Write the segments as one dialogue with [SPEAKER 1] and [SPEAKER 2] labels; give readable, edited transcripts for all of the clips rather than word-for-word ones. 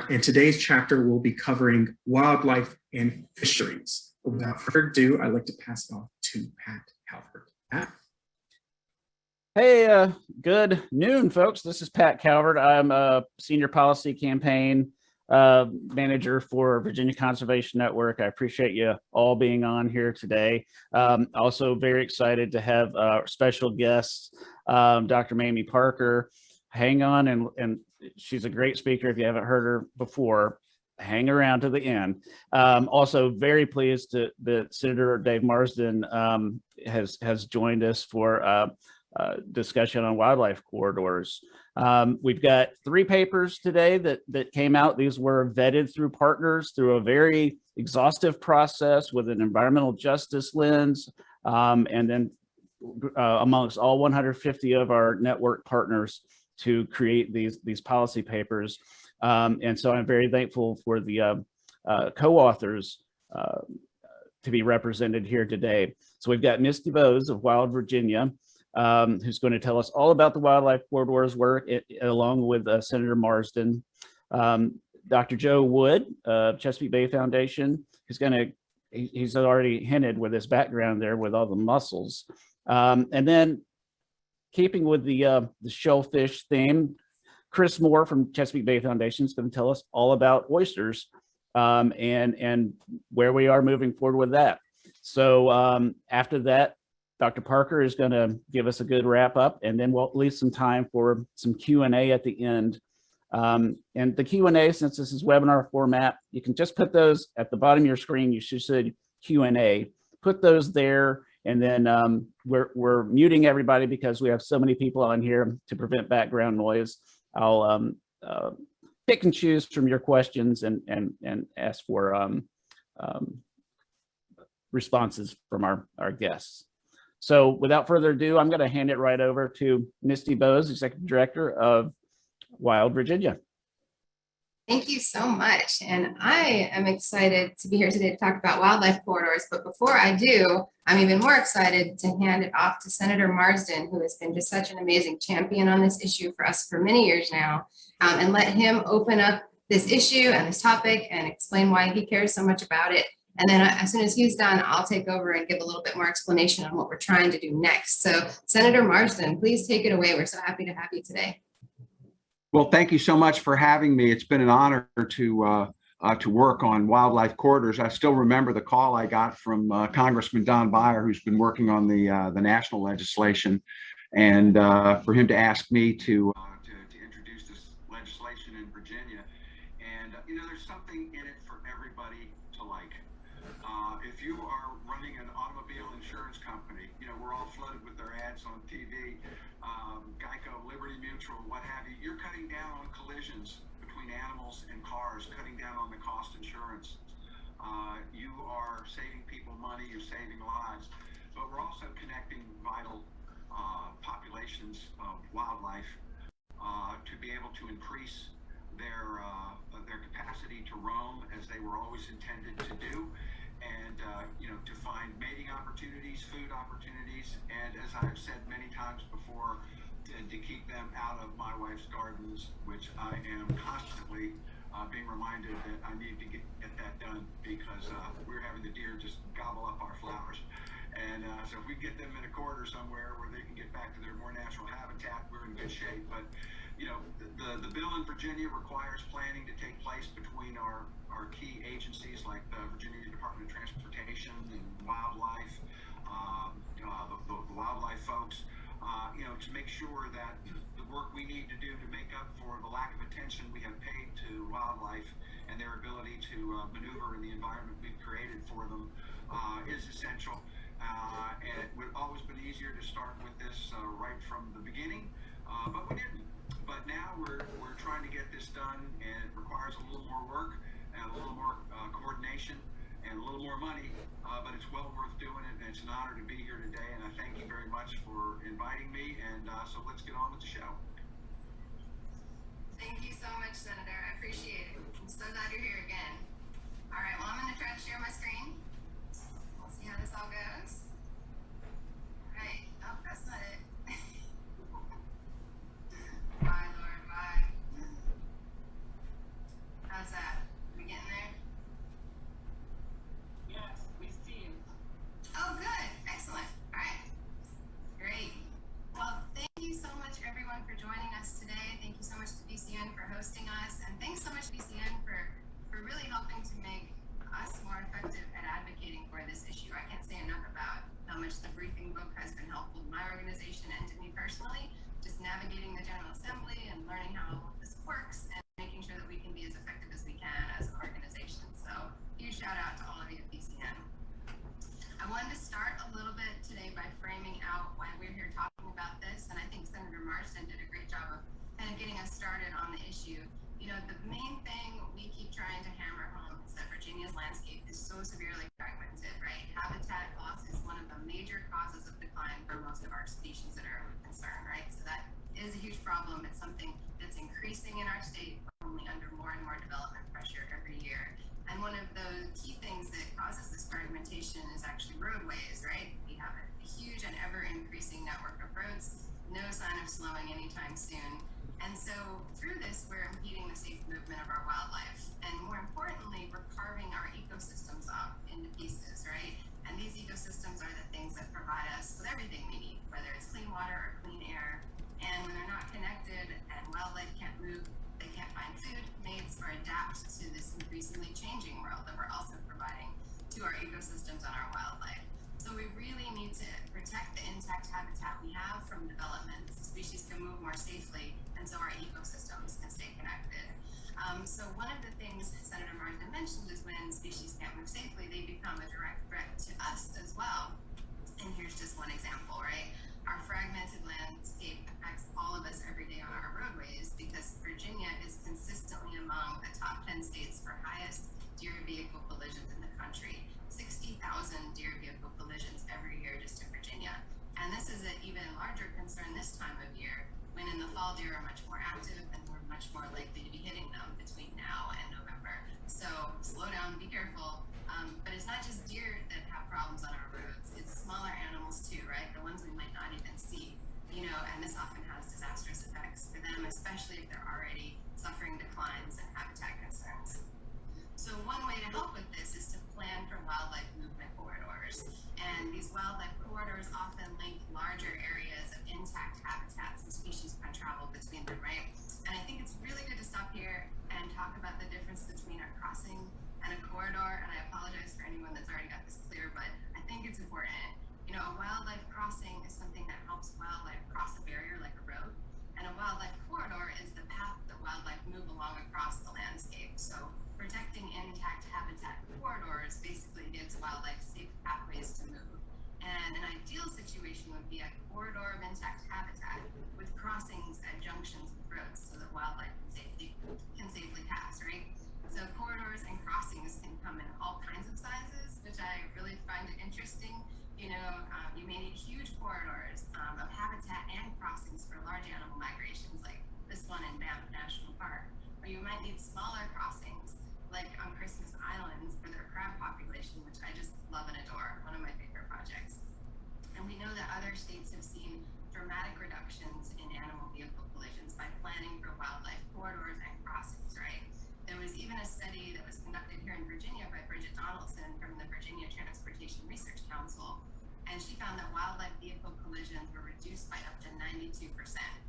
[SPEAKER 1] and today's chapter will be covering wildlife and fisheries. But without further ado, I'd like to pass it off to Pat Calvert. Pat?
[SPEAKER 2] Hey, good noon, folks. This is Pat Calvert. I'm a senior policy campaign manager for Virginia Conservation Network. I appreciate you all being on here today. Also very excited to have special guests, Dr. Mamie Parker. Hang on, and she's a great speaker. If you haven't heard her before, hang around to the end. Also very pleased that Senator Dave Marsden has joined us for discussion on wildlife corridors. We've got 3 papers today that came out. These were vetted through partners through a very exhaustive process with an environmental justice lens, and then amongst all 150 of our network partners to create these policy papers. And so I'm very thankful for the co-authors to be represented here today. So we've got Misty Bowes of Wild Virginia, who's going to tell us all about the wildlife corridors work, along with Senator Marsden. Dr. Joe Wood of Chesapeake Bay Foundation, he's already hinted with his background there with all the mussels. And then keeping with the shellfish theme, Chris Moore from Chesapeake Bay Foundation is going to tell us all about oysters and where we are moving forward with that. So after that, Dr. Parker is going to give us a good wrap up, and then we'll leave some time for some Q&A at the end. And the Q&A, since this is webinar format, you can just put those at the bottom of your screen. You should say Q&A. Put those there, and then we're muting everybody because we have so many people on here to prevent background noise. I'll pick and choose from your questions and ask for responses from our guests. So without further ado, I'm going to hand it right over to Misty Bowes, Executive Director of Wild Virginia.
[SPEAKER 3] Thank you so much. And I am excited to be here today to talk about wildlife corridors. But before I do, I'm even more excited to hand it off to Senator Marsden, who has been just such an amazing champion on this issue for us for many years now, and let him open up this issue and this topic and explain why he cares so much about it. And then as soon as he's done, I'll take over and give a little bit more explanation on what we're trying to do next. So Senator Marsden, please take it away. We're so happy to have you today.
[SPEAKER 4] Well, thank you so much for having me. It's been an honor to work on wildlife corridors. I still remember the call I got from Congressman Don Beyer, who's been working on the national legislation, and for him to ask me to introduce this legislation in Virginia. And there's something in it for everybody to like. If you are running an automobile insurance company, we're all flooded with their ads on TV. Geico, Liberty Mutual, what have you, you're cutting down on collisions between animals and cars, cutting down on the cost insurance. You are saving people money, you're saving lives, but we're also connecting vital populations of wildlife to be able to increase their capacity to roam as they were always intended to do, and to find mating opportunities, food opportunities, and as I've said many times before, to keep them out of my wife's gardens, which I am constantly being reminded that I need to get that done, because we're having the deer just gobble up our flowers. And so if we get them in a corridor somewhere where they can get back to their more natural habitat, we're in good shape. But the bill in Virginia requires planning to take place between our key agencies like the Virginia Department of Transportation and Wildlife, the wildlife folks, to make sure that the work we need to do to make up for the lack of attention we have paid to wildlife and their ability to maneuver in the environment we've created for them is essential. And it would always been easier to start with this right from the beginning, but we didn't. But now we're trying to get this done, and it requires a little more work and a little more coordination and a little more money, but it's well worth doing it, and it's an honor to be here today, and I thank you very much for inviting me, and so let's get on with the show.
[SPEAKER 3] Thank you so much, Senator. I appreciate it. I'm so glad you're here again. All right, well, I'm going to try to share my screen. We'll see how this all goes. All right. Oh, that's not it. Bye, Lord. Bye. so severely fragmented, right? Habitat loss is one of the major causes of decline for most of our species that are of concern, right? So that is a huge problem. It's something that's increasing in our state, only under more and more development pressure every year. And one of the key things that causes this fragmentation is actually roadways, right? We have a huge and ever increasing network of roads, no sign of slowing anytime soon. And so through this, we're impeding the safe movement of our wildlife. And more importantly, we're carving our ecosystems up into pieces, right? And these ecosystems are the things that provide us with everything we need, whether it's clean water or clean air. And when they're not connected and wildlife can't move, they can't find food, mates, or adapt to this increasingly changing world that we're also providing to our ecosystems and our wildlife. So we really need to protect the intact habitat we have from development so species can move more safely and so our ecosystems can stay connected. So one of the things Senator Marsden mentioned is when species can't move safely, they become a direct threat to us as well. And here's just one example, right? Our fragmented landscape affects all of us every day on our roadways because Virginia is consistently among the top 10 states for highest deer vehicle collisions in the country. 60,000 deer vehicle collisions every year just in Virginia. And this is an even larger concern this time of year, when in the fall deer are much more active and we're much more likely to be hitting them between now and November. So slow down, be careful. But it's not just deer that have problems on our roads, it's smaller animals too, right? The ones we might not even see, and this often has disastrous effects for them, especially if they're already suffering declines and habitat concerns. So one way to help with this is to plan for wildlife movement corridors. And these wildlife corridors often link larger areas of intact habitats and species can travel between them, right? And I think it's really good to stop here and talk about the difference between a crossing and a corridor. And I apologize for anyone that's already got this clear, but I think it's important. A wildlife crossing is something that helps wildlife cross a barrier like a road. And a wildlife corridor is the path that wildlife move along across the landscape. So protecting intact habitat corridors basically gives wildlife safe pathways to move. And an ideal situation would be a corridor of intact habitat with crossings at junctions with roads so that wildlife can safely pass, right? So corridors and crossings can come in all kinds of sizes, which I really find interesting. You may need huge corridors of habitat and crossings for large animal migrations like this one in Banff National Park. Or you might need smaller crossings like on Christmas Island for their crab population, which I just love and adore, one of my favorite projects. And we know that other states have seen dramatic reductions in animal vehicle collisions by planning for wildlife corridors and crossings, right? There was even a study that was conducted here in Virginia by Bridget Donaldson from the Virginia Transportation Research Council, and she found that wildlife vehicle collisions were reduced by up to 92%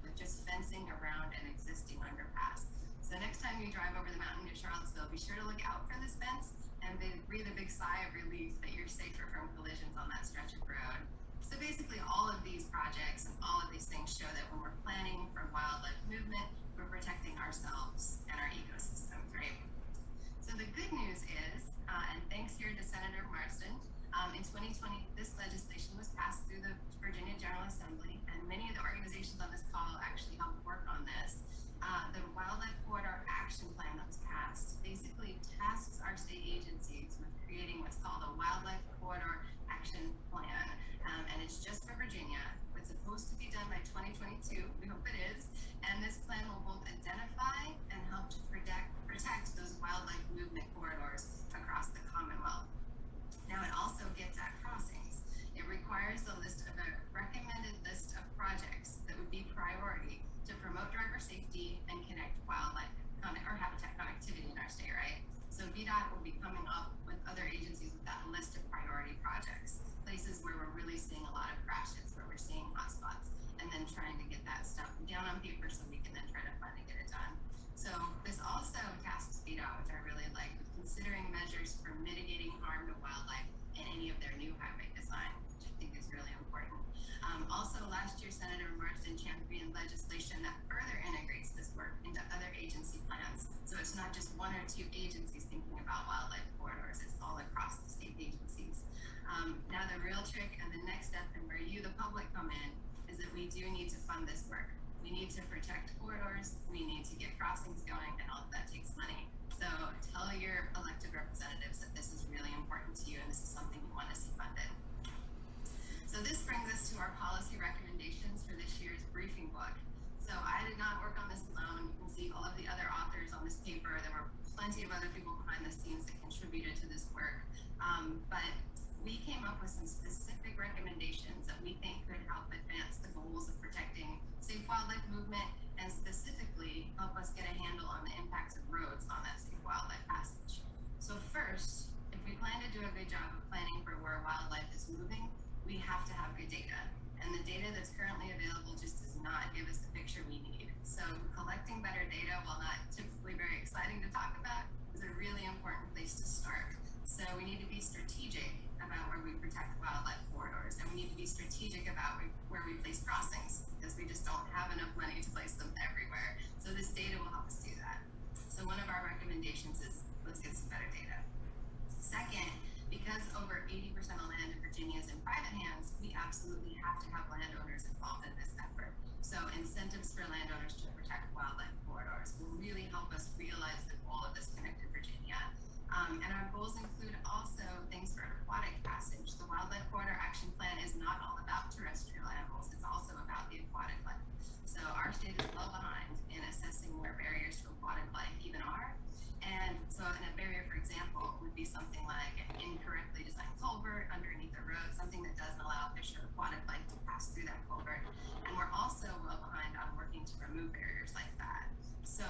[SPEAKER 3] with just fencing around an existing underpass. So next time you drive over the mountain to Charlottesville, be sure to look out for this fence and breathe a big sigh of relief that you're safer from collisions on that stretch of road. So basically all of these projects and all of these things show that when we're planning for wildlife movement, we're protecting ourselves and our ecosystems, right? So the good news is, and thanks here to Senator Marsden, in 2020, this legislation was passed through the Virginia General Assembly, and many of the organizations on this call actually helped work on this. The Wildlife Corridor Action Plan that was passed basically tasks our state agencies with creating what's called a Wildlife Corridor Action Plan, and it's just for Virginia. It's supposed to be done by 2022. We hope it is. And this plan will both identify and help to protect those wildlife movement corridors across the Commonwealth. Now, it also gets at crossings. It requires a recommended list of projects that would be priority to promote driver safety and connect wildlife or habitat connectivity in our state, right? So VDOT will be coming up with other agencies with that list of priority projects, places where we're really seeing a lot of crashes, where we're seeing hotspots, and then trying to get that stuff down on paper so we can then try to fund and get it done. So this also tasks VDOT, which I really like, with considering measures for mitigating harm to wildlife in any of their new highway design, which I think is really important. Also, last year, Senator Marsden championed legislation that further integrates this work into other agency plans. So it's not just one or two agencies thinking about wildlife corridors, it's all across the state agencies. Now the real trick and the next step, and where you, the public, come in, is that we do need to fund this work. We need to protect corridors, we need to get crossings going, and all of that takes money. So tell your elected representatives that this is really important this brings us to our policy recommendations for this year's briefing book. So I did not work on this alone. You can see all of the other authors on this paper. There were plenty of other people behind the scenes that contributed to this work. But we came up with some specific recommendations that we think could help advance the goals of protecting safe wildlife movement and specifically help us get a handle on the impacts of roads on that safe wildlife passage. So first, if we plan to do a good job of planning for where wildlife is moving, we have to have good data. And the data that's currently available just does not give us the picture we need. So collecting better data, while not typically very exciting to talk about, is a really important place to start. So we need to be strategic about where we protect wildlife corridors, and we need to be strategic about where we place crossings, because we just don't have enough money to place them everywhere. So this data will help us do that. So one of our recommendations is let's get some better data. Second, because over 80% of land in Virginia is in private hands, we absolutely have to have landowners involved in this effort. So incentives for landowners to protect wildlife corridors will really help us realize the goal of this Connected Virginia. And our goals include also things for aquatic passage. The Wildlife Corridor Action Plan is not all about terrestrial animals, it's also about the aquatic life. So our state is well behind in assessing where barriers to aquatic life even are. And so a barrier, for example, would be something like an incorrectly designed culvert underneath a road, something that doesn't allow fish or aquatic life to pass through that culvert. And we're also well behind on working to remove barriers like that. So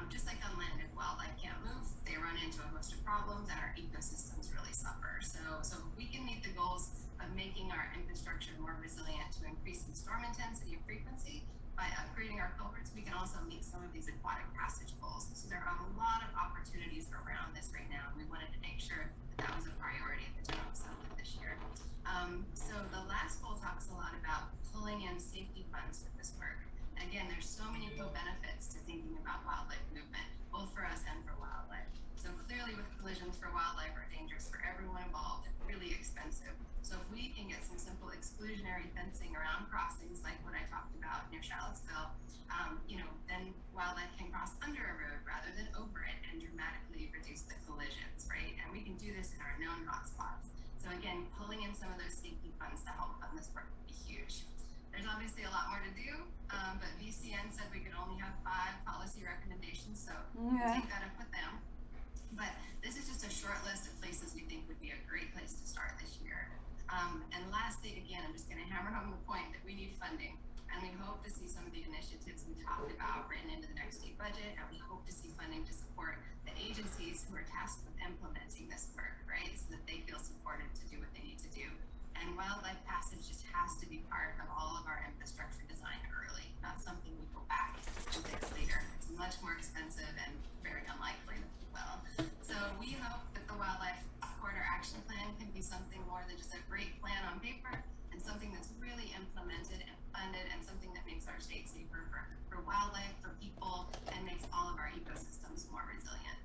[SPEAKER 3] just like on land, if wildlife can't move, they run into a host of problems and our ecosystems really suffer. So if we can meet the goals of making our infrastructure more resilient to increasing storm intensity and frequency by upgrading our culverts, we can also meet some of these aquatic passage goals. So there are a lot of opportunities around this right now, and we wanted to make sure that was a priority at the General Assembly this year. So the last goal talks a lot about pulling in safety funds with this work. Again, there's so many co-benefits to thinking about wildlife movement, both for us and for wildlife. So clearly with collisions for wildlife are dangerous for everyone involved and really expensive. So if we can get some simple exclusionary fencing around crossings like what I talked about near Charlottesville, then wildlife can cross under a road rather than over it and dramatically reduce the collisions, right? And we can do this in our known hotspots. So again, pulling in some of those safety funds to help fund this work would be huge. There's obviously a lot more to do, but VCN said we could only have 5 policy recommendations, so we'll take that up with them. But this is just a short list of places we think would be a great place to start this year. And lastly, again, I'm just going to hammer home the point that we need funding, and we hope to see some of the initiatives we talked about written into the next state budget, and we hope to see funding to support the agencies who are tasked with implementing this work, right, so that they feel supported to do what they need to do. And wildlife passage just has to be part of all of our infrastructure design early, not something we go back and fix later. It's much more expensive and very unlikely that we will. So we hope that the Wildlife Corridor Action Plan can be something more than just a great plan on paper, and something that's really implemented and funded, and something that makes our state safer for wildlife, for people, and makes all of our ecosystems more resilient.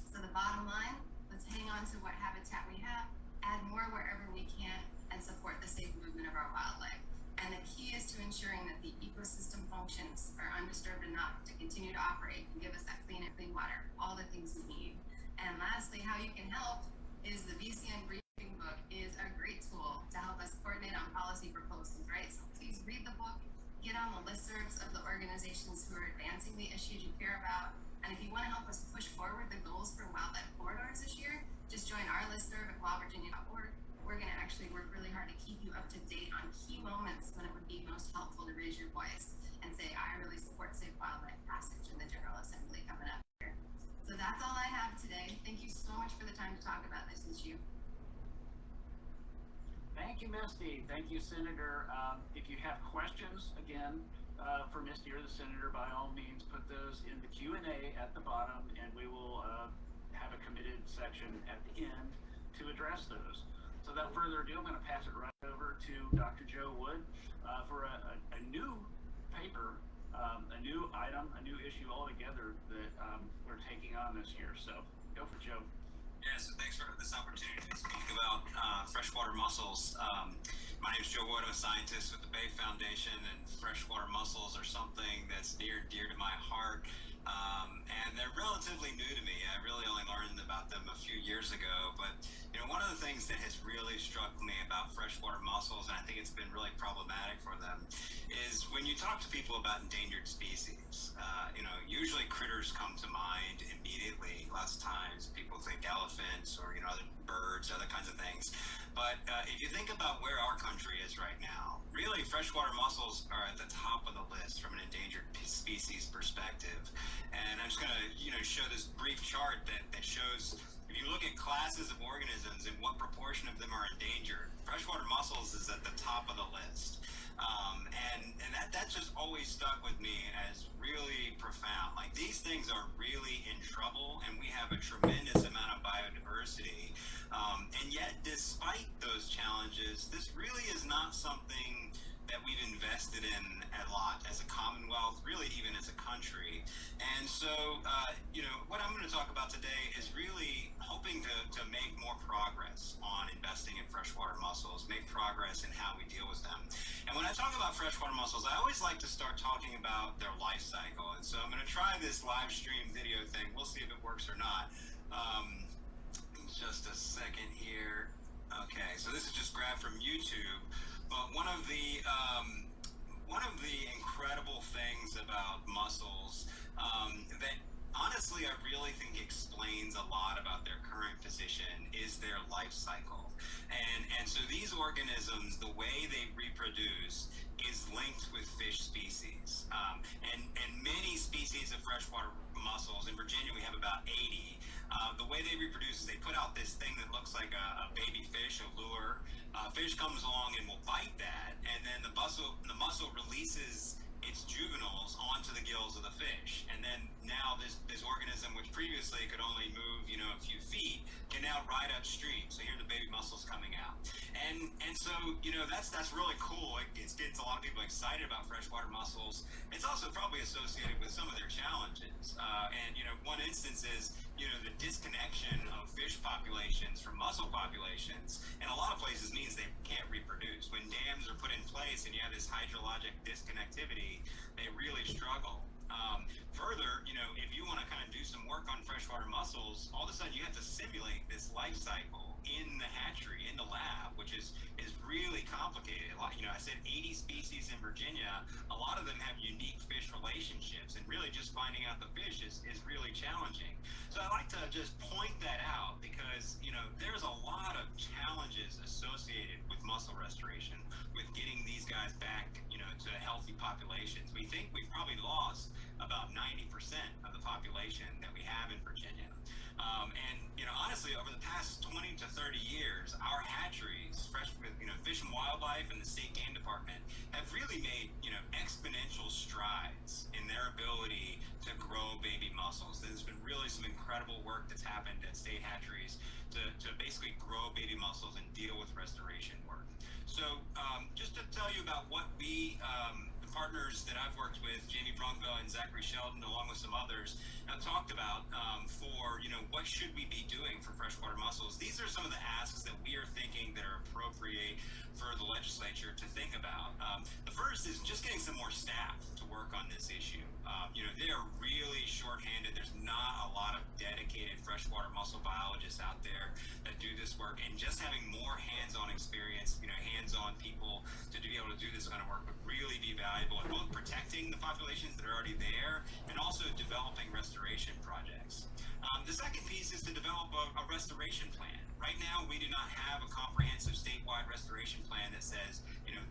[SPEAKER 3] So the bottom line, let's hang on to what habitat we have, add more wherever we can, and support the safe movement of our wildlife. And the key is to ensuring that the ecosystem functions are undisturbed enough to continue to operate and give us that clean and clean water, all the things we need. And lastly, how you can help is the VCN briefing book is a great tool to help us coordinate on policy proposals, right? So please read the book, get on the listservs of the organizations who are advancing the issues you care about. And if you want to help us push forward the goals for wildlife corridors this year, just join our listserv at wildvirginia.org. We're going to actually work really hard to keep you up to date on key moments when it would be most helpful to raise your voice and say, I really support safe wildlife passage in the General Assembly coming up here. So that's all I have today. Thank you so much for the time to talk about this issue.
[SPEAKER 2] Thank you, Misty. Thank you, Senator. If you have questions, again, for Misty or the Senator, by all means, put those in the Q&A at the bottom, and we will have a committed section at the end to address those. So without further ado, I'm going to pass it right over to Dr. Joe Wood for a new paper, a new item, a new issue altogether that we're taking on this year. So go for Joe.
[SPEAKER 5] Yeah, so thanks for this opportunity to speak about freshwater mussels. My name is Joe Wood. I'm a scientist with the Bay Foundation, and freshwater mussels are something that's near and dear to my heart. And they're relatively new to me. I really only learned about them a few years ago. But one of the things that has really struck me about freshwater mussels, and I think it's been really problematic for them, is when you talk to people about endangered species, usually critters come to mind immediately. Lots of times people think elephants or, other birds, other kinds of things. But if you think about where our country is right now, really freshwater mussels are at the top of the list from an endangered species perspective. And I'm just going to, show this brief chart that shows, if you look at classes of organisms and what proportion of them are endangered, freshwater mussels is at the top of the list. And that just always stuck with me as really profound. Like, these things are really in trouble, and we have a tremendous amount of biodiversity. And yet, despite those challenges, this really is not something that we've invested in a lot as a Commonwealth, really even as a country. And so, what I'm going to talk about today is really hoping to make more progress on investing in freshwater mussels, make progress in how we deal with them. And when I talk about freshwater mussels, I always like to start talking about their life cycle. And so I'm going to try this live stream video thing. We'll see if it works or not. Just a second here. Okay, so this is just grabbed from YouTube. But one of the incredible things about mussels that honestly I really think explains a lot about their current position is their life cycle. And so these organisms, the way they reproduce is linked with fish species. And many species of freshwater mussels, in Virginia we have about 80. The way they reproduce is they put out this thing that looks like a baby fish, a lure. Fish comes along and will bite that, and then the mussel releases its juveniles onto the gills of the fish. And then now this organism, which previously could only move, a few feet, can now ride upstream. So here are the baby mussels coming out. And so, that's really cool. It gets a lot of people excited about freshwater mussels. It's also probably associated with some of their challenges. And one instance is, the disconnection of fish populations from mussel populations in a lot of places means they can't reproduce. When dams are put in place and you have this hydrologic disconnectivity, they really struggle. Further, if you want to kind of do some work on freshwater mussels, all of a sudden you have to simulate this life cycle in the hatchery, in the lab, which is really complicated. I said 80 species in Virginia. A lot of them have unique fish relationships, and really just finding out the fish is really challenging. So I like to just point that out because, there's a lot of challenges associated with mussel restoration, with getting these guys back, to healthy populations. We think we've probably lost about 90% of the population that we have in Virginia. And honestly, over the past 20 to 30 years, our hatcheries, Fish and Wildlife and the State Game Department, have really made, exponential strides in their ability to grow baby mussels. There's been really some incredible work that's happened at state hatcheries to basically grow baby mussels and deal with restoration work. So just to tell you about what the partners that I've worked with, Jamie Brunkville and Zachary Sheldon, along with some others, have talked about for, what should we be doing for freshwater mussels. These are some of the asks that we are thinking that are appropriate for the legislature to think about. The first is just getting some more staff to work on this issue. They are really shorthanded. There's not a lot of dedicated freshwater mussel biologists out there that do this work, and just having more hands-on experience, hands-on people to be able to do this kind of work would really be valuable in both protecting the populations that are already there and also developing restoration projects. The second piece is to develop a restoration plan. Right now, we do not have a comprehensive statewide restoration plan that says,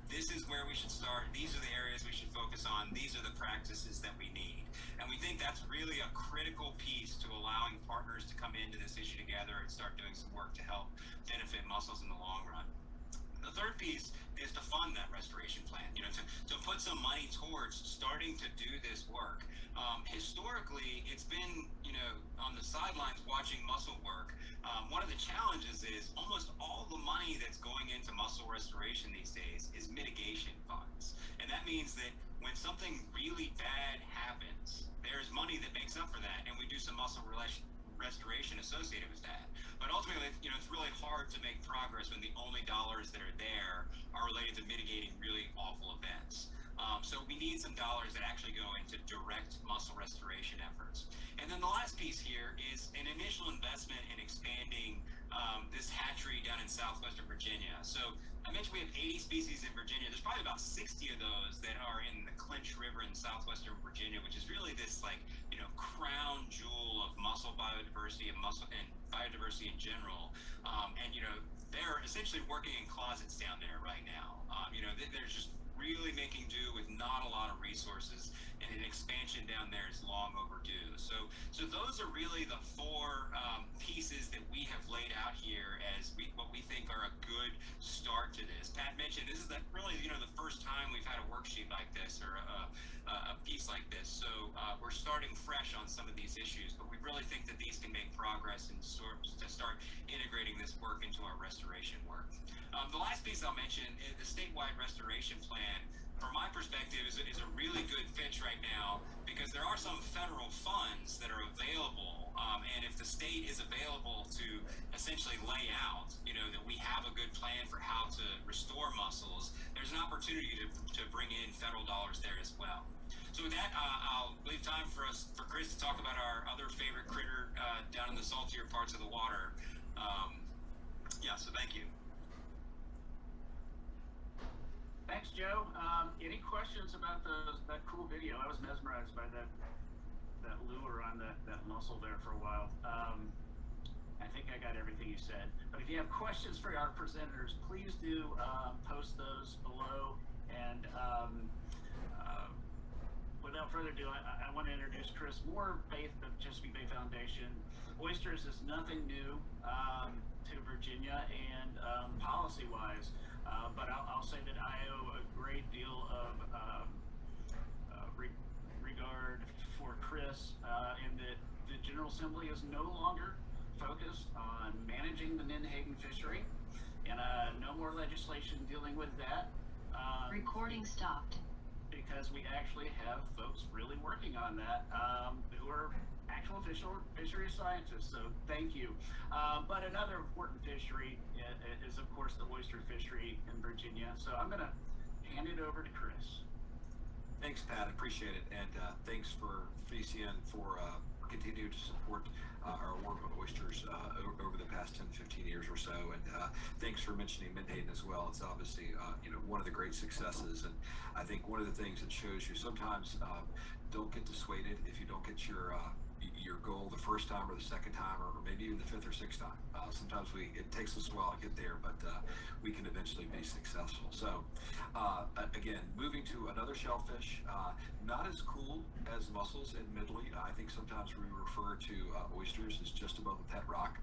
[SPEAKER 5] this is where we should start, these are the areas we should focus on, these are the practices that we need. And we think that's really a critical piece to allowing partners to come into this issue together and start doing some work to help benefit mussels in the long run. The third piece is to fund that restoration plan, to put some money towards starting to do this work. Historically, it's been, on the sidelines watching mussel work. One of the challenges is almost all the money that's going into mussel restoration these days is mitigation funds. And that means that when something really bad happens, there's money that makes up for that, and we do some mussel restoration associated with that. But ultimately, it's really hard to make progress when the only dollars that are there are related to mitigating really awful events. So we need some dollars that actually go into direct mussel restoration efforts. And then the last piece here is an initial investment in expanding this hatchery down in southwestern Virginia. So I mentioned we have 80 species in Virginia. There's probably about 60 of those that are in the Clinch River in southwestern Virginia, which is really this crown jewel of mussel biodiversity and biodiversity in general. And they're essentially working in closets down there right now. They're just really making do with not a lot of resources, and an expansion down there is long overdue. So those are really the four pieces that we have laid out here as what we think are a good start to this. Pat mentioned this is really the first time we've had a worksheet like this or a piece like this. So we're starting fresh on some of these issues, but we really think that these can make progress and to start integrating this work into our restoration work. The last piece I'll mention is the statewide restoration plan. From my perspective, is a really good fit right now because there are some federal funds that are available, and if the state is available to essentially lay out, that we have a good plan for how to restore mussels, there's an opportunity to bring in federal dollars there as well. So with that, I'll leave time for Chris to talk about our other favorite critter down in the saltier parts of the water. So thank you.
[SPEAKER 2] Thanks, Joe. Any questions about that cool video? I was mesmerized by that lure on that mussel there for a while. I think I got everything you said. But if you have questions for our presenters, please do post those below. And without further ado, I want to introduce Chris Moore of Chesapeake Bay Foundation. Oysters is nothing new to Virginia and policy-wise. But I'll say that I owe a great deal of regard for Chris, in that the General Assembly is no longer focused on managing the Menhaden fishery, and no more legislation dealing with that.
[SPEAKER 6] Recording stopped.
[SPEAKER 2] Because we actually have folks really working on that who are actual fishery scientists, so thank you. But another important fishery is of course the oyster fishery in Virginia. So I'm gonna hand it over to Chris.
[SPEAKER 7] Thanks, Pat, I appreciate it. And thanks for VCN for continuing to support our work on oysters over the past 10, 15 years or so. And thanks for mentioning Menhaden as well. It's obviously one of the great successes. And I think one of the things that shows you sometimes don't get dissuaded if you don't get your goal the first time or the second time or maybe even the fifth or sixth time. Sometimes it takes us a while to get there, but we can eventually be successful. So again, moving to another shellfish, not as cool as mussels, admittedly. I think sometimes we refer to oysters as just above the pet rock,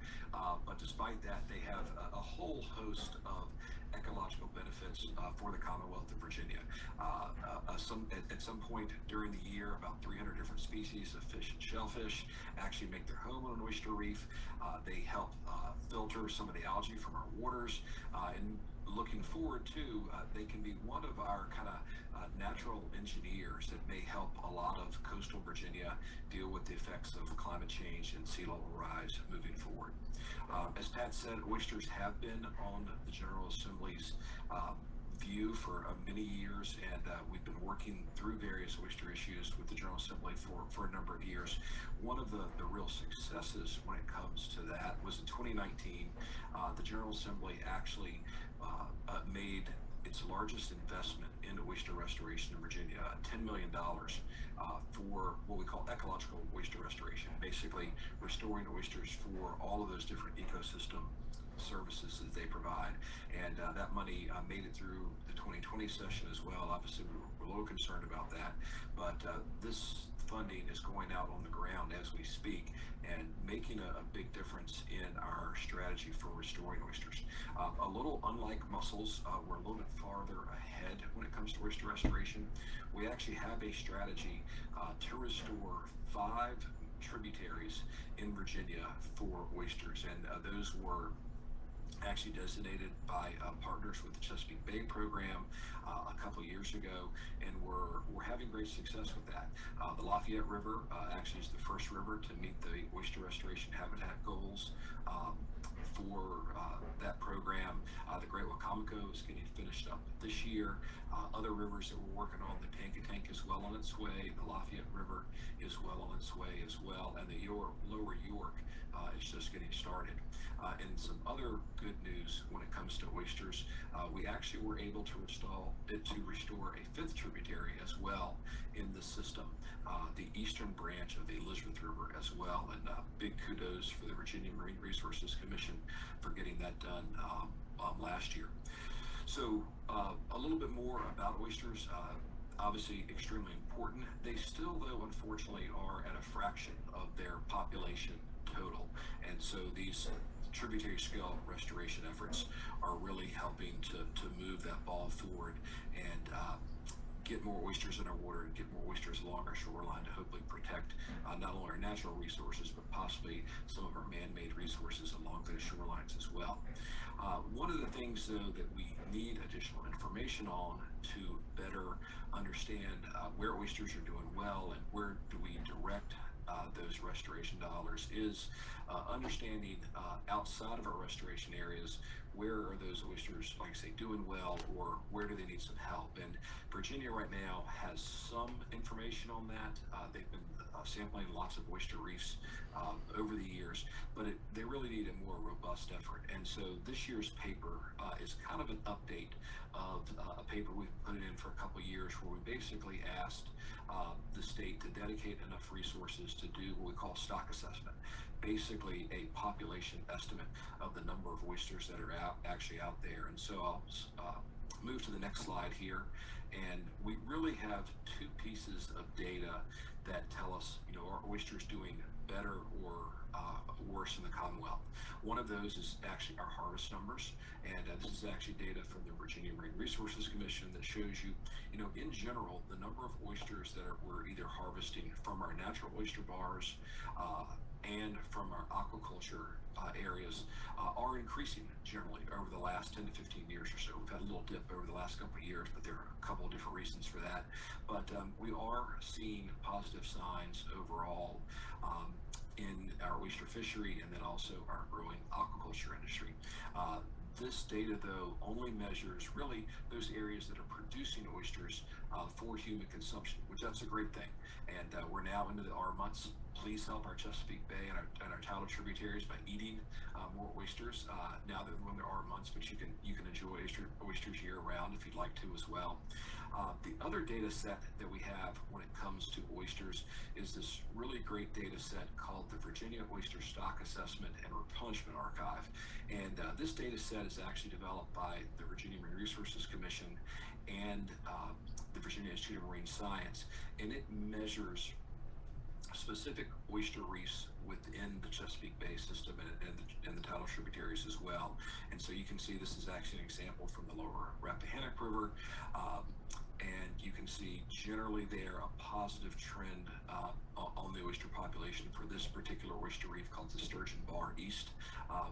[SPEAKER 7] but despite that, they have a whole host of ecological benefits for the Commonwealth of Virginia. At some point during the year, about 300 different species of fish and shellfish actually make their home on an oyster reef. They help filter some of the algae from our waters, and looking forward to, they can be one of our kind of natural engineers that may help a lot of coastal Virginia deal with the effects of climate change and sea level rise moving forward. As Pat said, oysters have been on the General Assembly's view for many years, and we've been working through various oyster issues with the General Assembly for a number of years. One of the real successes when it comes to that was in 2019, the General Assembly actually made its largest investment in oyster restoration in Virginia, $10 million for what we call ecological oyster restoration, basically restoring oysters for all of those different ecosystem services that they provide. And that money made it through the 2020 session as well. Obviously, we're a little concerned about that, but this funding is going out on the ground as we speak and making a big difference in our strategy for restoring oysters. A little unlike mussels, we're a little bit farther ahead when it comes to oyster restoration. We actually have a strategy to restore 5 tributaries in Virginia for oysters, and those were actually designated by partners with the Chesapeake Bay program a couple years ago, and we're having great success with that. The Lafayette River actually is the first river to meet the oyster restoration habitat goals for that program. The Great Wacomico is getting finished up this year. Other rivers that we're working on, the Tankatank is well on its way, the Lafayette River is well on its way as well, and the Lower York is just getting started. And some other good news when it comes to oysters, we actually were able to restore a fifth tributary as well in the system, the eastern branch of the Elizabeth River as well. And big kudos for the Virginia Marine Resources Commission for getting that done last year. So a little bit more about oysters. Obviously extremely important. They still, though, unfortunately, are at a fraction of their population total. And so these tributary scale restoration efforts are really helping to move that ball forward and get more oysters in our water and get more oysters along our shoreline to hopefully protect not only our natural resources, but possibly some of our man-made resources along those shorelines as well. One of the things, though, that we need additional information on to better understand where oysters are doing well and where do we direct those restoration dollars is understanding outside of our restoration areas, where are those oysters, like I say, doing well, or where do they need some help? And Virginia right now has some information on that. They've been sampling lots of oyster reefs over the years, but they really need a more robust effort. And so this year's paper is kind of an update of a paper we've put in for a couple of years, where we basically asked the state to dedicate enough resources to do what we call stock assessment, basically a population estimate of the number of oysters that are actually out there. And so I'll move to the next slide here. And we really have two pieces of data that tell us, are oysters doing better or worse in the Commonwealth? One of those is actually our harvest numbers. And this is actually data from the Virginia Marine Resources Commission that shows you, in general, the number of oysters that we're either harvesting from our natural oyster bars and from our aquaculture areas are increasing generally over the last 10 to 15 years or so. We've had a little dip over the last couple of years, but there are a couple of different reasons for that. But we are seeing positive signs overall in our oyster fishery and then also our growing aquaculture industry. This data, though, only measures really those areas that are producing oysters for human consumption, which that's a great thing. And we're now into the R months. Please help our Chesapeake Bay and our tidal tributaries by eating more oysters now that when there are months, but you can enjoy oysters year round if you'd like to as well. The other data set that we have when it comes to oysters is this really great data set called the Virginia Oyster Stock Assessment and Replenishment Archive. And this data set is actually developed by the Virginia Marine Resources Commission and the Virginia Institute of Marine Science, and it measures specific oyster reefs within the Chesapeake Bay system and the tidal tributaries as well. And so you can see this is actually an example from the lower Rappahannock River. And you can see generally there a positive trend on the oyster population for this particular oyster reef called the Sturgeon Bar East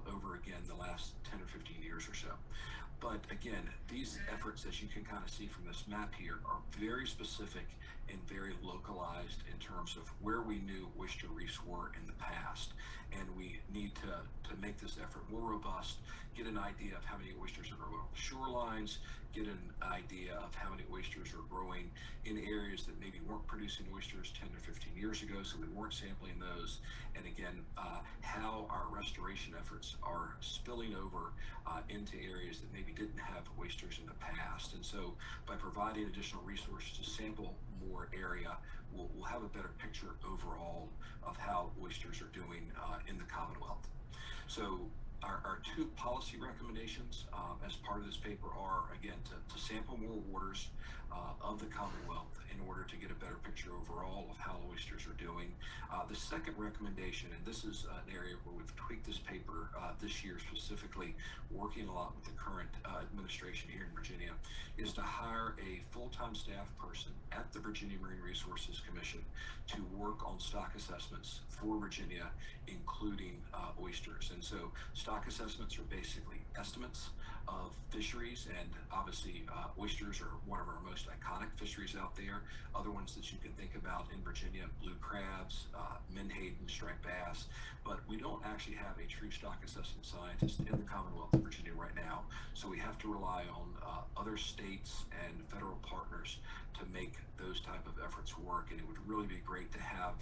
[SPEAKER 7] over, again, the last 10 or 15 years or so. But again, these efforts, as you can kind of see from this map here, are very specific and very localized in terms of where we knew oyster reefs were in the past. And we need to make this effort more robust, get an idea of how many oysters are growing on the shorelines, get an idea of how many oysters are growing in areas that maybe weren't producing oysters 10 to 15 years ago, so we weren't sampling those. And again, how our restoration efforts are spilling over into areas that maybe didn't have oysters in the past. And so by providing additional resources to sample more area, we'll have a better picture overall of how oysters are doing in the Commonwealth. So our two policy recommendations as part of this paper are, again, to sample more waters of the Commonwealth in order to get a better picture overall of how oysters are doing. The second recommendation, and this is an area where we've tweaked this paper this year specifically, working a lot with the current administration here in Virginia, is to hire a full-time staff person at the Virginia Marine Resources Commission to work on stock assessments for Virginia, including oysters. And so stock assessments are basically estimates of fisheries, and obviously oysters are one of our most iconic fisheries out there. Other ones that you can think about in Virginia, blue crabs, menhaden, striped bass, but we don't actually have a true stock assessment scientist in the Commonwealth of Virginia right now. So we have to rely on other states and federal partners to make those type of efforts work. And it would really be great to have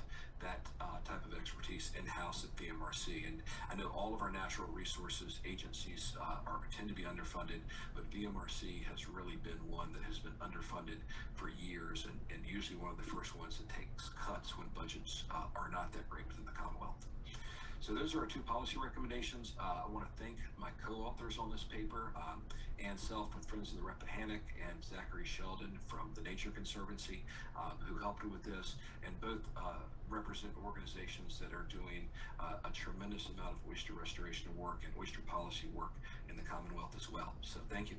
[SPEAKER 7] that type of expertise in-house at VMRC. And I know all of our natural resources agencies tend to be underfunded, but VMRC has really been one that has been underfunded for years, and usually one of the first ones that takes cuts when budgets are not that great within the Commonwealth. So those are our two policy recommendations. I want to thank my co-authors on this paper, Ann Self with Friends of the Rappahannock and Zachary Sheldon from the Nature Conservancy, who helped with this, and both represent organizations that are doing a tremendous amount of oyster restoration work and oyster policy work in the Commonwealth as well. So thank you.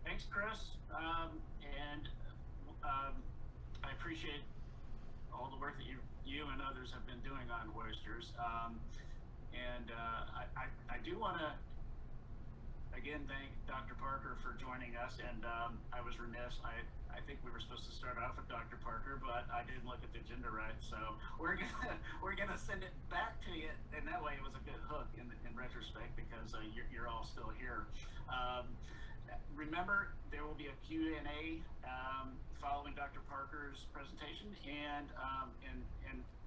[SPEAKER 2] Thanks, Chris. I appreciate all the work that you and others have been doing on oysters. I do want to again thank Dr. Parker for joining us. And I was remiss. I think we were supposed to start off with Dr. Parker, but I didn't look at the agenda right. So we're gonna send it back to you, and that way it was a good hook in retrospect, because you're all still here. Remember, there will be a Q&A following Dr. Parker's presentation, and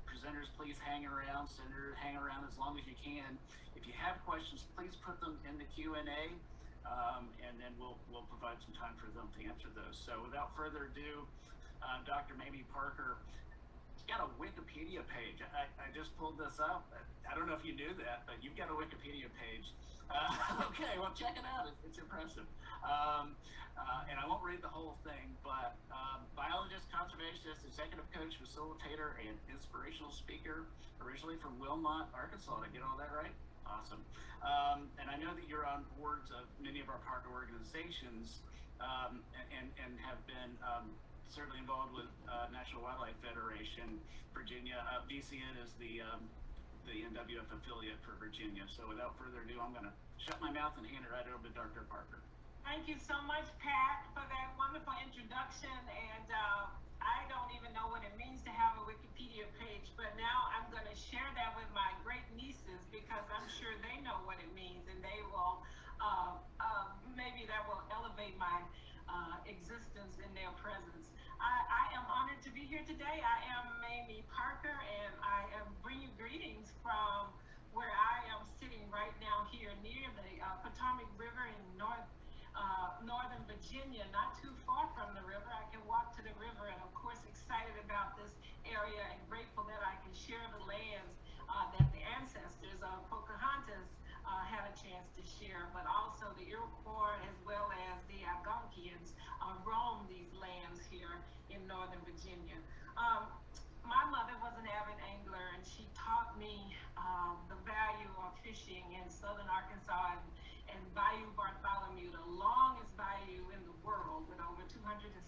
[SPEAKER 2] presenters, please hang around. Senator, hang around as long as you can. If you have questions, please put them in the Q&A, and then we'll provide some time for them to answer those. So without further ado, Dr. Mamie Parker, she's got a Wikipedia page. I just pulled this up. I don't know if you knew that, but you've got a Wikipedia page. Okay, well, check it out. It's impressive. And I won't read the whole thing, but biologist, conservationist, executive coach, facilitator, and inspirational speaker, originally from Wilmot, Arkansas. Did I get all that right? Awesome. And I know that you're on boards of many of our partner organizations, and have been certainly involved with National Wildlife Federation, Virginia. VCN is the NWF affiliate for Virginia. So without further ado, I'm going to shut my mouth and hand it right over to Dr. Parker.
[SPEAKER 8] Thank you so much, Pat, for that wonderful introduction. And I don't even know what it means to have a Wikipedia page, but now I'm going to share that with my great nieces, because I'm sure they know what it means, and they will, maybe that will elevate my existence in their presence. I am honored to be here today. I am Mamie Parker, and I am bringing greetings from where I am sitting right now here near the Potomac River in northern Virginia, not too far from the river. I can walk to the river, and of course excited about this area and grateful that I can share the lands that the ancestors of Pocahontas had a chance to share, but also the Iroquois as well as the Algonquians roam these lands here in northern Virginia. My mother was an avid angler, and she taught me the value of fishing in southern Arkansas and Bayou Bartholomew, the longest bayou in the world, with over 267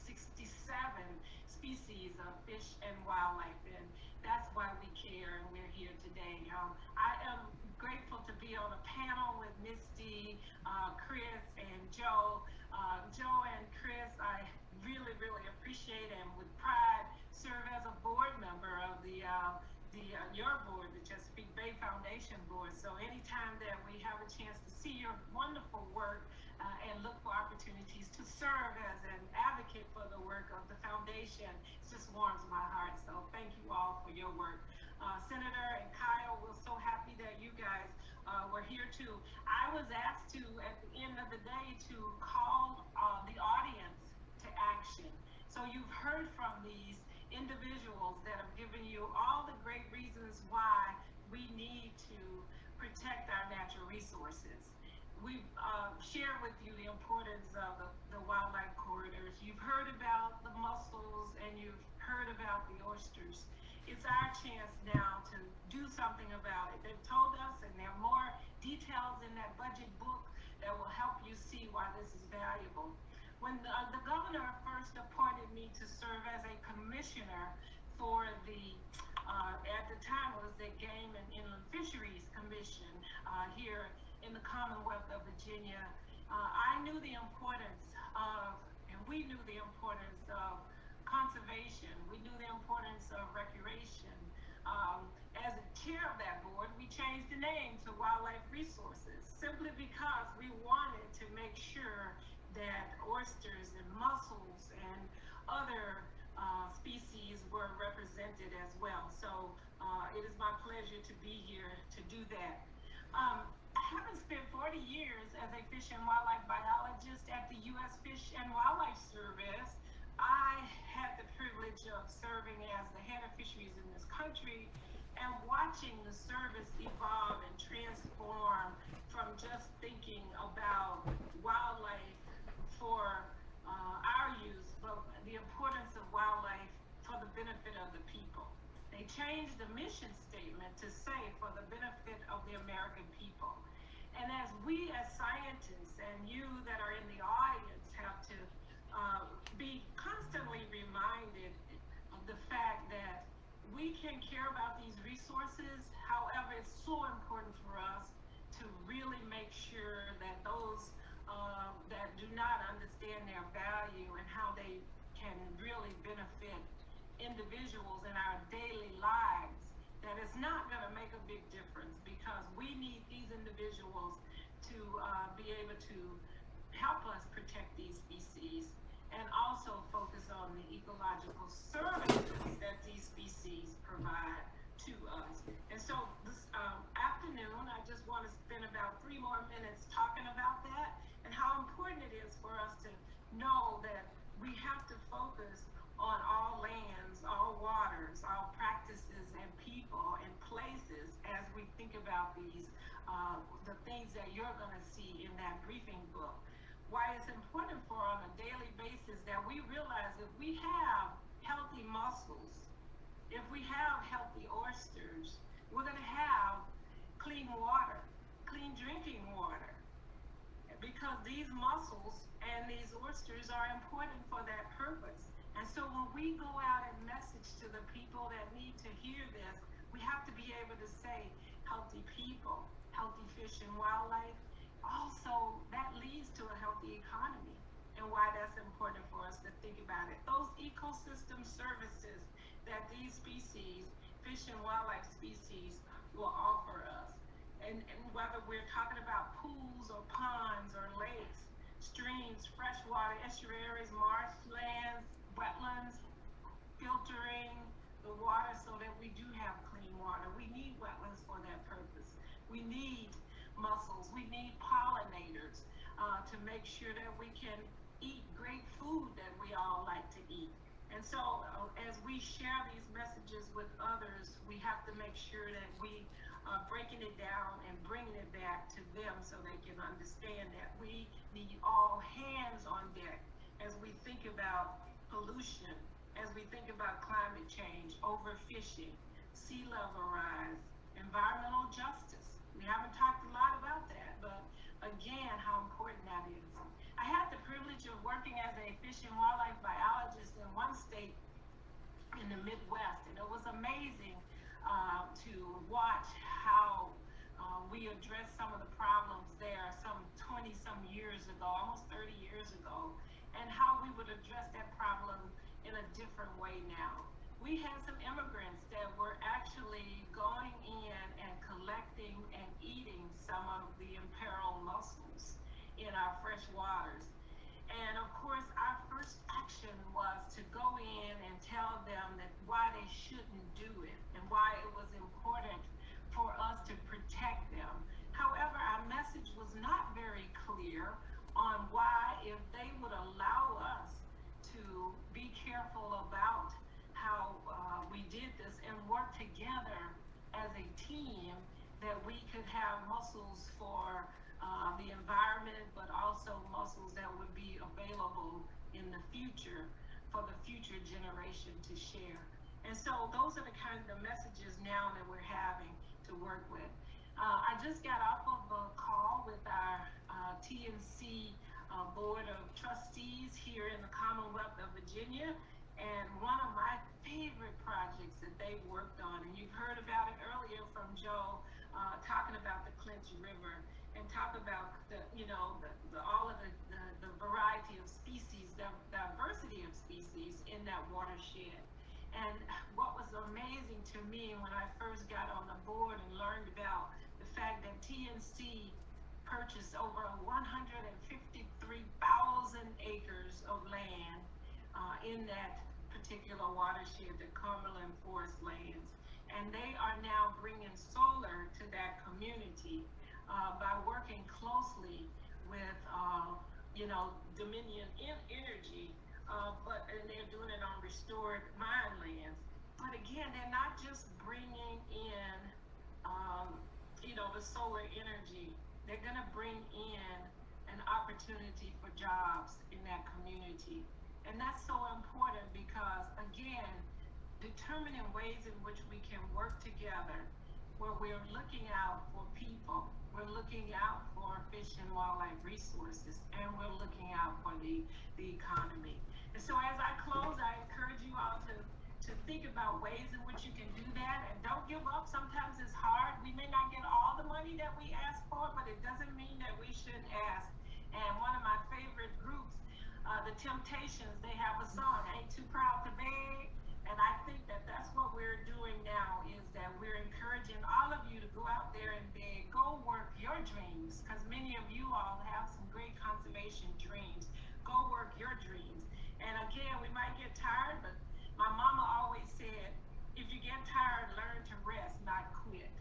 [SPEAKER 8] species of fish and wildlife. And that's why we care, and we're here today. I am grateful to be on a panel with Misty, Chris, and Joe. Joe and Chris, I really, really appreciate, and with pride serve as a board member of your board, the Chesapeake Bay Foundation board. So anytime that we have a chance to see your wonderful work and look for opportunities to serve as an advocate for the work of the foundation, it just warms my heart. So thank you all for your work. Senator and Kyle, we're so happy that you guys were here too. I was asked to, at the end of the day, to call the audience to action. So you've heard from these individuals that have given you all the great reasons why we need to protect our natural resources. We've shared with you the importance of the wildlife corridors. You've heard about the mussels, and you've heard about the oysters. It's our chance now to do something about it. They've told us, and there are more details in that budget book that will help you see why this is valuable. When the governor first appointed me to serve as a commissioner for at the time it was the Game and Inland Fisheries Commission here in the Commonwealth of Virginia, I knew the importance of, and we knew the importance of conservation. We knew the importance of recreation. As a chair of that board, we changed the name to Wildlife Resources simply because we wanted to make sure that oysters and mussels and other species were represented as well. So it is my pleasure to be here to do that. Having spent 40 years as a fish and wildlife biologist at the U.S. Fish and Wildlife Service, I had the privilege of serving as the head of fisheries in this country and watching the service evolve and transform from just thinking about wildlife for our use, but the importance of wildlife for the benefit of the people. They changed the mission statement to say for the benefit of the American people. And as we as scientists and you that are in the audience have to be constantly reminded of the fact that we can care about these resources. However, it's so important for us to really make sure that those that do not understand their value and how they can really benefit individuals in our daily lives, that it's not going to make a big difference, because we need these individuals to be able to help us protect these species and also focus on the ecological services that these species provide to us. And so this afternoon, I just want to spend about 3 more minutes talking about that and how important it is for us to know that we have to focus on all lands, all waters, all practices and people and places as we think about these, the things that you're going to see in that briefing book. Why it's important for on a daily basis that we realize if we have healthy mussels, if we have healthy oysters, we're going to have clean water, clean drinking water, because these mussels and these oysters are important for that purpose. And so when we go out and message to the people that need to hear this, we have to be able to say healthy people, healthy fish and wildlife. Also, that leads to a healthy economy, and why that's important for us to think about it. Those ecosystem services that these species, fish and wildlife species, will offer us. And whether we're talking about pools or ponds or lakes, streams, freshwater, estuaries, marshlands, wetlands, filtering the water so that we do have clean water. We need wetlands for that purpose. We need mussels. We need pollinators to make sure that we can eat great food that we all like to eat. And so as we share these messages with others, we have to make sure that we are breaking it down and bringing it back to them so they can understand that we need all hands on deck as we think about pollution, as we think about climate change, overfishing, sea level rise, environmental justice. We haven't talked a lot about that, but again, how important that is. I had the privilege of working as a fish and wildlife biologist in one state in the Midwest, and it was amazing to watch how we addressed some of the problems there some 20 some years ago, almost 30 years ago, and how we would address that problem in a different way now. We had some immigrants that were actually going in and collecting and eating some of the imperiled mussels in our fresh waters. And of course, our first action was to go in and tell them that why they shouldn't do it and why it was important for us to protect them. However, our message was not very clear on why, if they would allow us to be careful about how we did this and work together as a team, that we could have mussels for the environment, but also mussels that would be available in the future for the future generation to share. And so those are the kinds of messages now that we're having to work with. I just got off of a call with our TNC Board of Trustees here in the Commonwealth of Virginia, and one of my favorite projects that they worked on, and you've heard about it earlier from Joe, talking about the Clinch River and talk about the, all of the variety of species, the diversity of species in that watershed. And what was amazing to me when I first got on the board and learned about the fact that TNC purchased over 153,000 acres of land in that particular watershed, the Cumberland Forest lands. And they are now bringing solar to that community by working closely with, Dominion Energy, and they're doing it on restored mine lands. But again, they're not just bringing in, the solar energy. They're going to bring in an opportunity for jobs in that community. And that's so important because, again, determining ways in which we can work together where we're looking out for people, we're looking out for fish and wildlife resources, and we're looking out for the economy. And so as I close, I encourage you all to think about ways in which you can do that, and don't give up. Sometimes it's hard. We may not get all the money that we ask for, but it doesn't mean that we shouldn't ask. And one of my favorite groups, the Temptations, they have a song, Ain't Too Proud to Beg. And I think that that's what we're doing now, is that we're encouraging all of you to go out there and beg, go work your dreams, because many of you all have some great conservation dreams. Go work your dreams. And again, we might get tired, but my mama always said, if you get tired, learn to rest, not quit.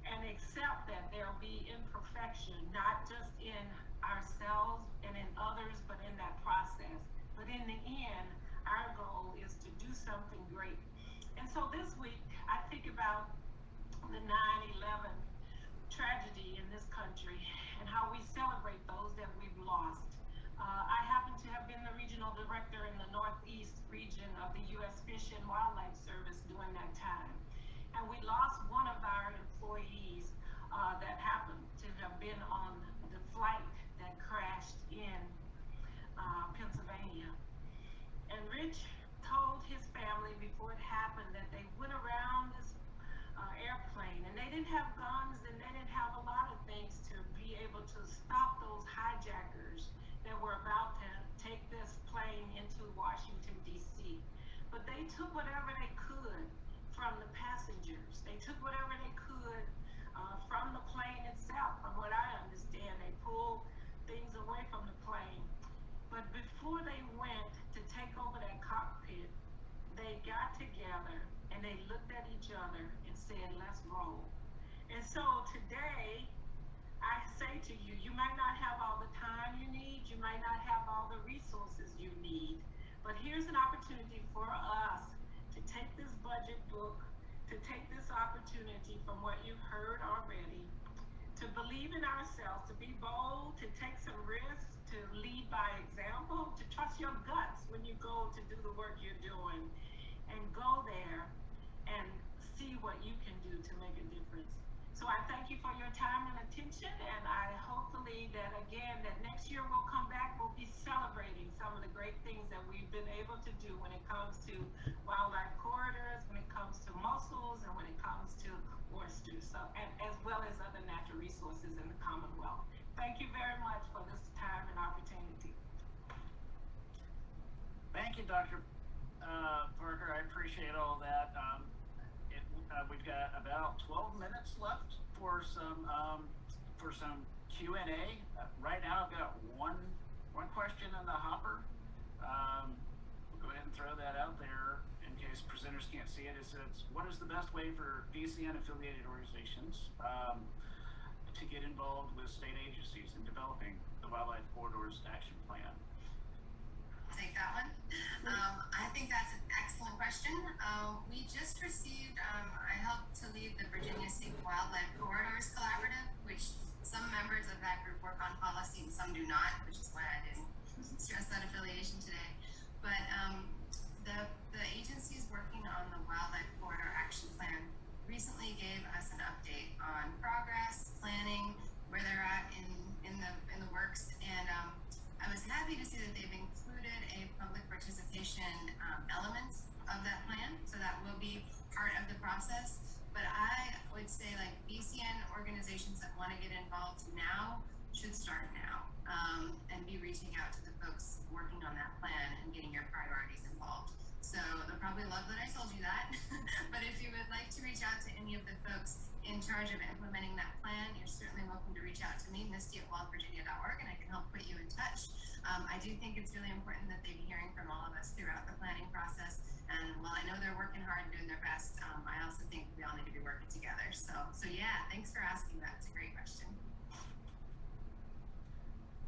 [SPEAKER 8] And accept that there'll be imperfection, not just in ourselves and in others, but in that process. But in the end, our goal is to do something great. And so this week, I think about the 9/11 tragedy in this country and how we celebrate those that we've lost. I happen to have been the regional director in the Northeast region of the U.S. Fish and Wildlife Service during that time. And we lost one of our employees that happened to have been on the flight that crashed in Pennsylvania. And Rich told his family before it happened that they went around this airplane, and they didn't have guns, and they didn't have a lot of things to be able to stop those hijackers that were about to take this plane into Washington, D.C. But they took whatever they could from the passengers. They took whatever they could from the plane itself. From what I understand, they pulled things away from the plane. But before they went to take over that cockpit, they got together and they looked at each other and said, let's roll. And so today, I say to you, you might not have all the time you need, you might not have all the resources you need, but here's an opportunity for us to take this budget book, to take this opportunity from what you've heard already, to believe in ourselves, to be bold, to take some risks, to lead by example, to trust your guts when you go to do the work you're doing, and go there and see what you can do to make a difference. So I thank you for your time and attention, and I hopefully that again, that next year we'll come back, we'll be celebrating some of the great things that we've been able to do when it comes to wildlife corridors, when it comes to mussels, and when it comes to oysters, so as well as other natural resources in the Commonwealth. Thank you very much for this time and opportunity.
[SPEAKER 2] Thank you, Dr. Parker. I appreciate all that. We've got about 12 minutes left for some Q&A. Right now, I've got one question in the hopper. We'll go ahead and throw that out there in case presenters can't see it. It says, what is the best way for VCN affiliated organizations to get involved with state agencies in developing the Wildlife Corridors Action Plan?
[SPEAKER 3] Take that one. I think that's an excellent question. We just received, I helped to lead the Virginia State Wildlife Corridors Collaborative, which some members of that group work on policy and some do not, which is why I didn't stress that affiliation today. But the agencies working on the Wildlife Corridor Action Plan recently gave us an update on progress, planning, where they're at in the works, and I was happy to see that they've included a public participation element of that plan, so that will be part of the process. But I would say, like, VCN organizations that want to get involved now should start now, and be reaching out to the folks working on that plan and getting your priorities involved. So they'll probably love that I told you that, but reach out to any of the folks in charge of implementing that plan, you're certainly welcome to reach out to me, misty@wildvirginia.org, and I can help put you in touch. I do think it's really important that they be hearing from all of us throughout the planning process. And while I know they're working hard and doing their best, I also think we all need to be working together. So yeah, thanks for asking that. It's a great question.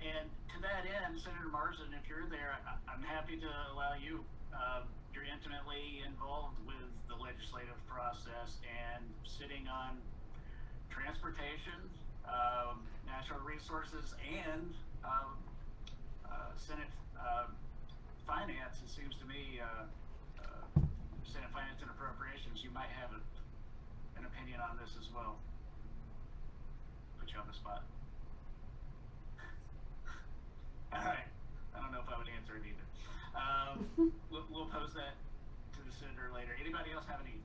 [SPEAKER 2] And to that end, Senator Marsden, if you're there, I'm happy to allow you. You're intimately involved with the legislative process and sitting on transportation, natural resources, and Senate Finance. It seems to me, Senate Finance and Appropriations, you might have an opinion on this as well. Put you on the spot. All right. I don't know if I would answer it either. We'll pose that to the senator later. Anybody else have anything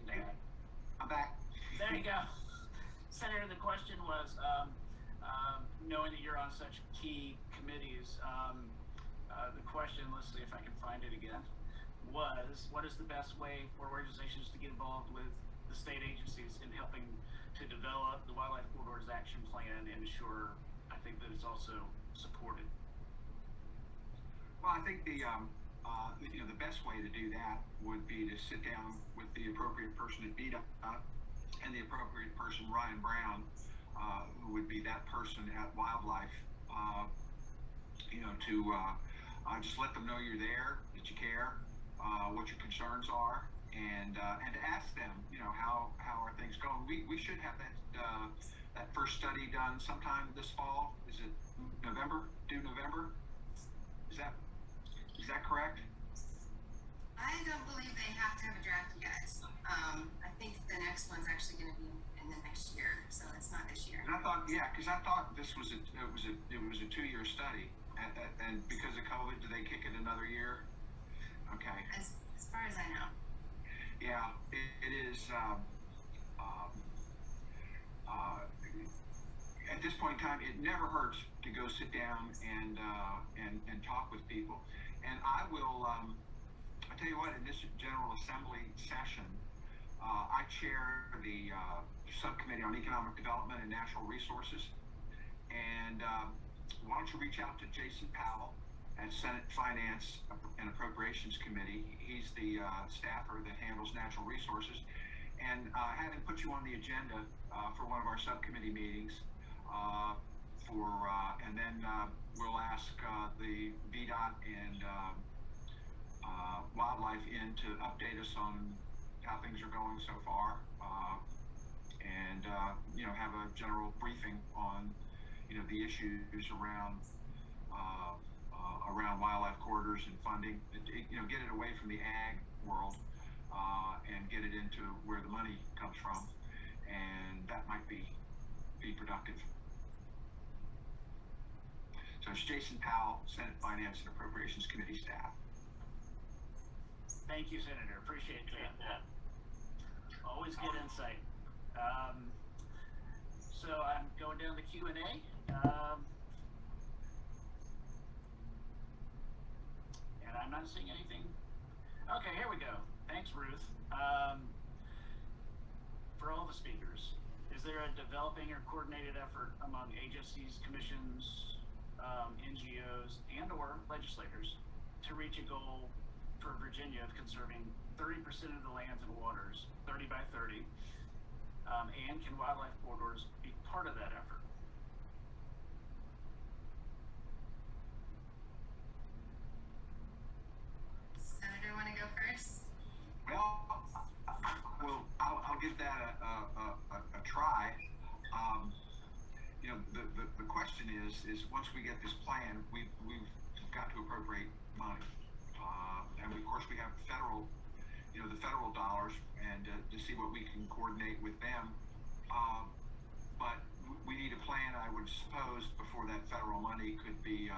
[SPEAKER 2] to add?
[SPEAKER 4] I'm back.
[SPEAKER 2] There you go. Senator, the question was, knowing that you're on such key committees, the question, let's see if I can find it again, was what is the best way for organizations to get involved with the state agencies in helping to develop the Wildlife Corridors Action Plan and ensure, I think, that it's also supported?
[SPEAKER 4] Well, I think the best way to do that would be to sit down with the appropriate person at VDOT and the appropriate person, Ryan Brown, who would be that person at Wildlife, to just let them know you're there, that you care, what your concerns are, and to ask them, how are things going. We should have that first study done sometime this fall. Is it November? Due November? Is that correct?
[SPEAKER 3] I don't believe they have to have a draft yet. I think the next one's actually going to be in the next year, so it's not this year.
[SPEAKER 4] And I thought, because I thought this was it was a 2-year study, and because of COVID, do they kick it another year? Okay.
[SPEAKER 3] As far as I know.
[SPEAKER 4] Yeah, it is. At this point in time, it never hurts to go sit down and talk with people. And I will. I tell you what, in this General Assembly session, I chair the subcommittee on economic development and natural resources. And why don't you reach out to Jason Powell at Senate Finance and Appropriations Committee. He's the staffer that handles natural resources. And have him put you on the agenda for one of our subcommittee meetings. And then we'll ask the VDOT and Wildlife in to update us on how things are going so far, and have a general briefing on the issues around wildlife corridors and funding. Get it away from the ag world and get it into where the money comes from, and that might be productive. So it's Jason Powell, Senate Finance and Appropriations Committee staff.
[SPEAKER 2] Thank you, Senator. Appreciate that. Always good insight. So I'm going down the Q&A. And I'm not seeing anything. Okay, here we go. Thanks, Ruth. For all the speakers, is there a developing or coordinated effort among agencies, commissions, NGOs, and or legislators to reach a goal for Virginia of conserving 30% of the lands and waters, 30 by 30, and can wildlife corridors be part of that effort?
[SPEAKER 3] Senator, want to go first?
[SPEAKER 4] Well, I'll give that a try. The question is once we get this plan, we've got to appropriate money, and of course we have the federal dollars, and to see what we can coordinate with them. But we need a plan, I would suppose, before that federal money could be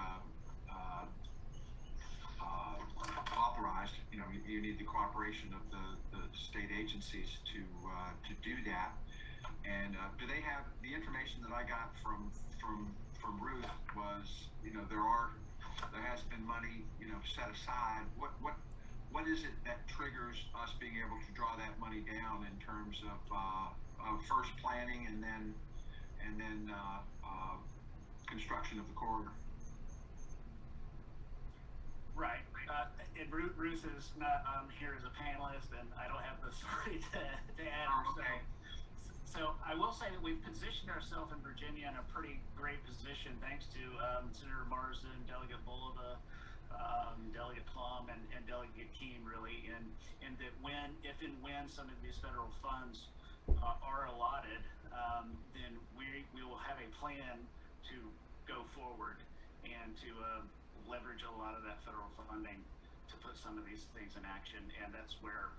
[SPEAKER 4] authorized. You need the cooperation of the state agencies to do that. And do they have the information that I got from Ruth was there has been money set aside. what is it that triggers us being able to draw that money down in terms of first planning and then construction of the corridor?
[SPEAKER 2] Right. And Ruth is not here as a panelist, and I don't have the story to add her.
[SPEAKER 4] Okay.
[SPEAKER 2] So I will say that we've positioned ourselves in Virginia in a pretty great position, thanks to Senator Marsden, Delegate Bulova, Delegate Plum, and Delegate Keene, really, and that if and when some of these federal funds are allotted, then we will have a plan to go forward and to leverage a lot of that federal funding to put some of these things in action. And that's where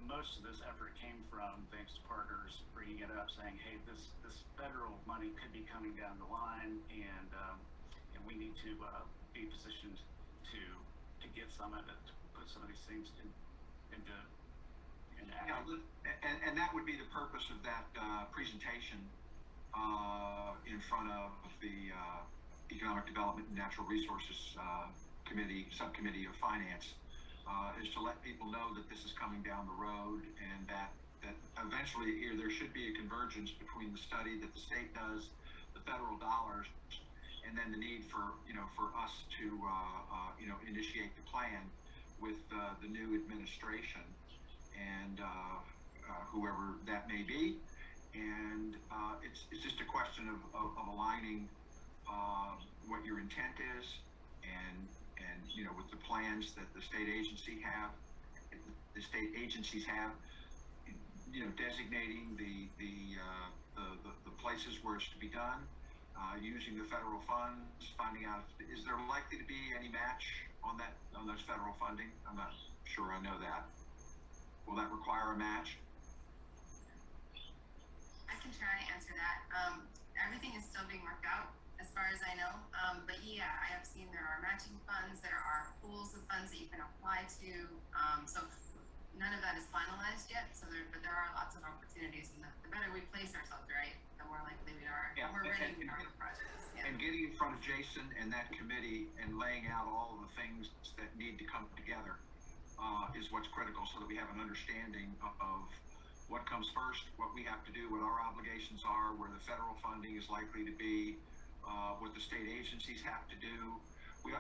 [SPEAKER 2] most of this effort came from, thanks to partners bringing it up, saying, hey, this federal money could be coming down the line, and we need to be positioned to get some of it, to put some of these things into action.
[SPEAKER 4] Yeah, and that would be the purpose of that presentation in front of the Economic Development and Natural Resources Subcommittee of Finance, is to let people know that this is coming down the road, and that eventually here there should be a convergence between the study that the state does, the federal dollars, and then the need for us to initiate the plan with the new administration and whoever that may be. And it's just a question of aligning what your intent is, and with the plans that the state agencies have, designating the places where it's to be done, using the federal funds, finding out is there likely to be any match on those federal funding. I'm not sure I know that. Will that require a match?
[SPEAKER 3] I can try to answer that. Everything is still being worked out as far as I know. But yeah, I have seen there are matching funds, there are pools of funds that you can apply to. So none of that is finalized yet. But there are lots of opportunities, and the better we place ourselves, right, the more likely we are.
[SPEAKER 4] Yeah,
[SPEAKER 3] more ready we are for projects. Yeah.
[SPEAKER 4] And getting in front of Jason and that committee and laying out all of the things that need to come together is what's critical, so that we have an understanding of what comes first, what we have to do, what our obligations are, where the federal funding is likely to be, what the state agencies have to do.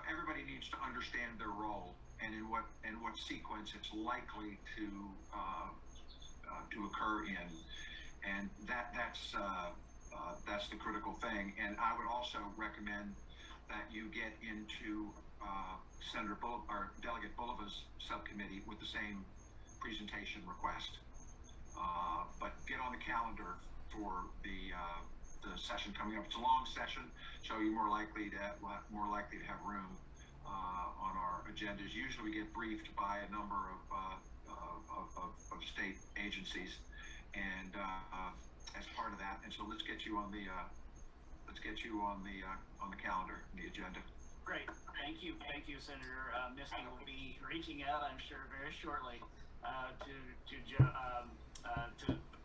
[SPEAKER 4] Everybody needs to understand their role and in what sequence it's likely to occur in, and that's the critical thing. And I would also recommend that you get into Delegate Bulova's subcommittee with the same presentation request. But get on the calendar for the session coming up. It's a long session, so you're more likely to have room on our agendas. Usually we get briefed by a number of state agencies, and as part of that, and so let's get you on the calendar, the agenda.
[SPEAKER 2] Great, thank you, Senator. Misty will be reaching out, I'm sure, very shortly to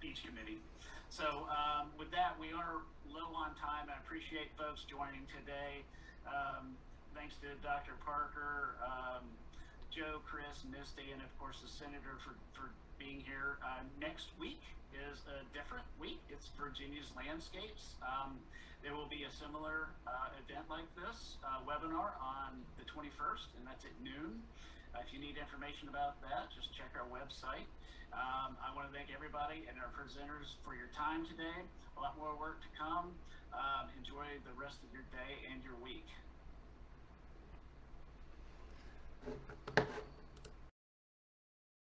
[SPEAKER 2] each committee. So with that, we are low on time. I appreciate folks joining today. Thanks to Dr. Parker, Joe, Chris, Misty, and of course the Senator for being here. Next week is a different week. It's Virginia's Landscapes. There will be a similar event like this, webinar on the 21st, and that's at noon. If you need information about that, just check our website. I want to thank everybody and our presenters for your time today. A lot more work to come. Enjoy the rest of your day and your week.